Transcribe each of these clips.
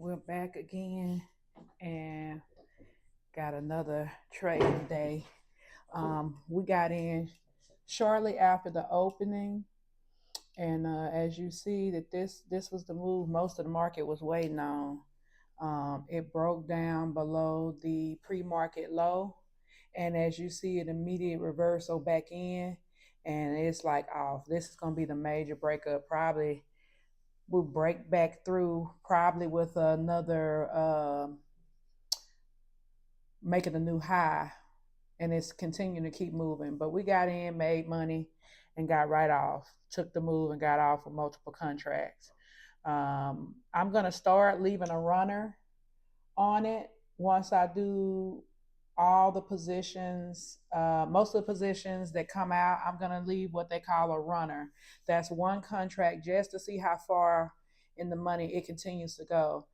We're back again and got another trading day. We got in shortly after the opening, and as you see, that this was the move most of the market was waiting on. It broke down below the pre-market low, and as you see, an immediate reversal back in, and it's like, oh, this is gonna be the major breakup. Probably we'll break back through, probably with another. Making a new high, and it's continuing to keep moving. But we got in, made money, and got right off. Took the move and got off with multiple contracts. I'm gonna start leaving a runner on it once I do all the positions. Most of the positions that come out, I'm gonna leave what they call a runner. That's one contract just to see how far in the money it continues to go.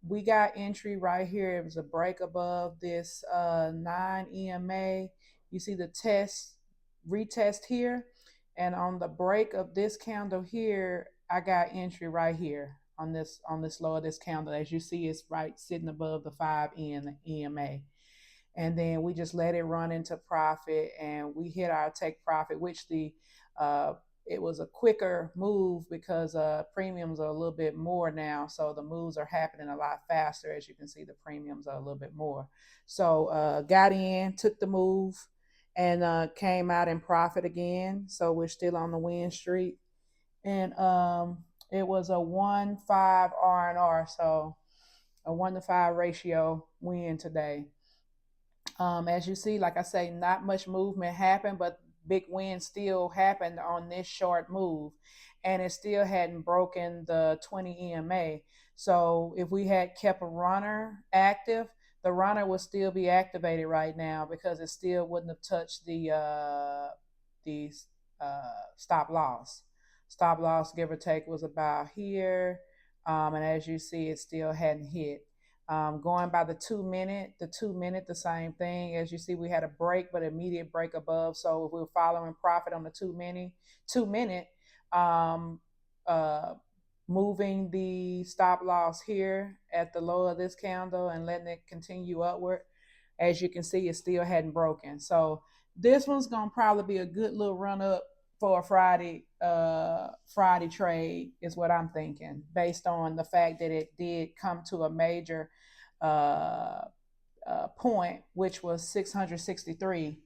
We got entry right here. It was a break above this 9 EMA. You see the retest here. And on the break of this candle here, I got entry right here on this low of this candle. As you see, it's right sitting above the 5 EMA. And then we just let it run into profit, and we hit our take profit, which the it was a quicker move because premiums are a little bit more now, so the moves are happening a lot faster. As you can see, the premiums are a little bit more. So got in, took the move, and came out in profit again. So we're still on the win streak, and it was a 1-5 R&R, so a 1-to-5 ratio win today. As you see, like I say, not much movement happened, but big win still happened on this short move, and it still hadn't broken the 20 EMA. So if we had kept a runner active, the runner would still be activated right now because it still wouldn't have touched the stop loss. Stop loss, give or take, was about here, and as you see, it still hadn't hit. Going by the 2 minute, the same thing. As you see, we had a break, but immediate break above. So if we were following profit on the 2 minute, um, uh, moving the stop loss here at the low of this candle and letting it continue upward. As you can see, it still hadn't broken. So this one's gonna probably be a good little run up for a Friday trade is what I'm thinking, based on the fact that it did come to a major uh, point, which was 663,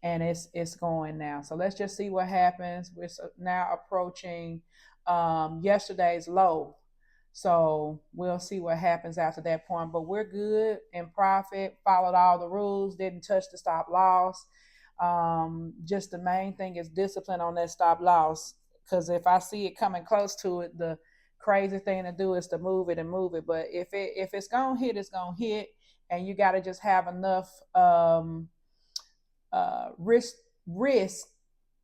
and it's going now. So let's just see what happens. We're now approaching yesterday's low. So we'll see what happens after that point. But we're good in profit, followed all the rules, didn't touch the stop loss. Just the main thing is discipline on that stop loss. Because if I see it coming close to it, the crazy thing to do is to move it and move it. But if it's gonna hit, it's gonna hit, and you got to just have enough risk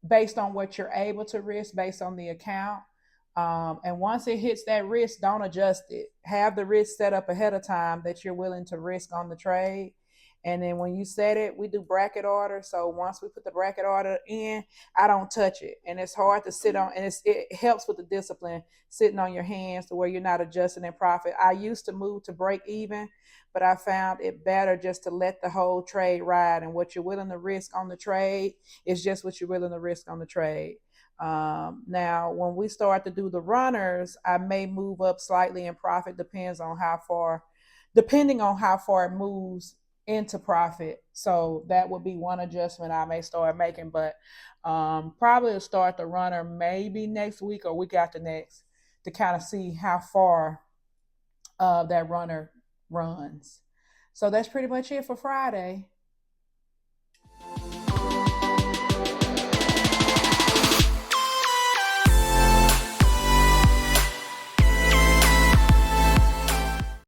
based on what you're able to risk based on the account. And once it hits that risk, don't adjust it. Have the risk set up ahead of time that you're willing to risk on the trade. And then when you set it, we do bracket order. So once we put the bracket order in, I don't touch it. And it's hard to sit on, and it helps with the discipline sitting on your hands to where you're not adjusting in profit. I used to move to break even, but I found it better just to let the whole trade ride. And what you're willing to risk on the trade is just what you're willing to risk on the trade. Now, when we start to do the runners, I may move up slightly in profit, depending on how far it moves into profit. So that would be one adjustment I may start making, but probably start the runner maybe next week or week after next to kind of see how far that runner runs. So that's pretty much it for Friday.